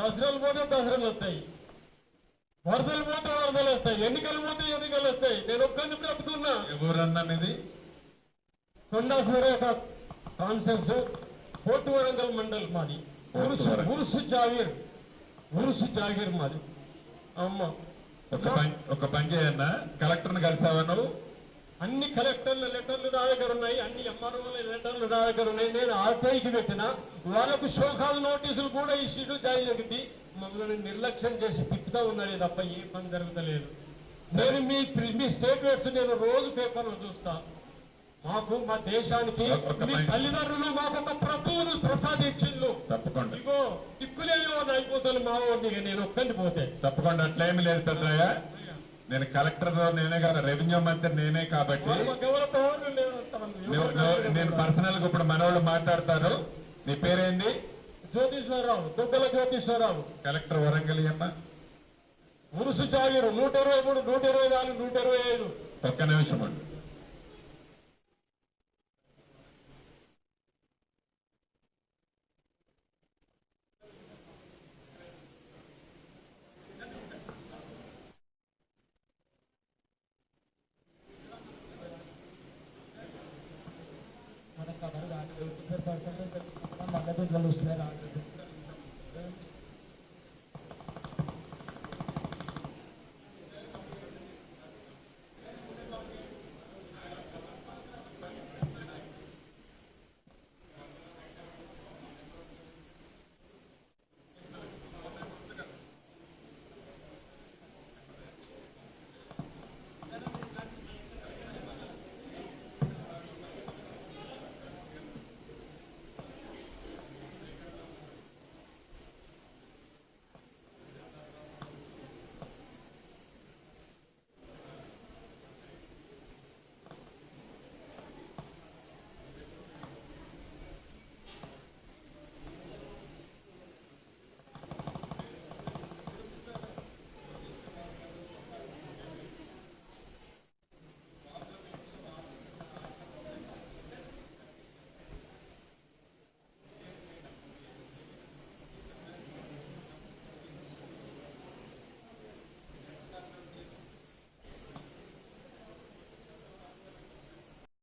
దసరాలు పోతే దసరాలు వస్తాయి, వరదలు పోతే వరదలు వస్తాయి, ఎన్నికలు పోతే ఎన్నికలు వస్తాయి. నేను ఒక్కరిని బ్రతుకున్నా. ఎవరన్నా ఇది కొండా సూర్యక కాన్సెప్ట్స్ కోర్టు వరంగల్ మండల్ మాది. ఉరుసు జాగీర్ మాది. అమ్మ ఒక పని చేయన్నా, కలెక్టర్ని కలిసావా నువ్వు? అన్ని కలెక్టర్ల లెటర్లు నా దగ్గర ఉన్నాయి, అన్ని ఎంఆర్ఓల లెటర్లు నా దగ్గర ఉన్నాయి. నేను ఆర్టీఐకి పెట్టిన వాళ్ళకు షోకాల్ నోటీసులు కూడా ఇష్యూలు జరిగింది. మమ్మల్ని నిర్లక్ష్యం చేసి తిప్పుతా ఉన్నది తప్ప ఏ పని జరుగుతలేదు. నేను మీ స్టేట్మెంట్స్ నేను రోజు పేపర్లు చూస్తా. మాకు మా దేశానికి మీ తల్లిదండ్రులు మాకు ఒక ప్రభువును ప్రసాదించిండ్రు. తప్పకుండా ఇగో దిక్కులేని అయిపోతాను మా ఊరికి నేను ఒక్కని పోతే. తప్పకుండా అట్లేమి లేదు పెద్దయ్య. నేను కలెక్టర్ నేనే కాదు, రెవెన్యూ మంత్రి నేనే కాబట్టి నేను పర్సనల్ గా ఇప్పుడు మనవాళ్ళు మాట్లాడతారు. నీ పేరేంది? జ్యోతిశ్వరరావు, దుగ్గల జ్యోతిశ్వరరావు. కలెక్టర్ వరంగల్ అమ్మ. ఉరుసు జాగీరు 123, 124, 125. ఒక్క నిమిషం అండి.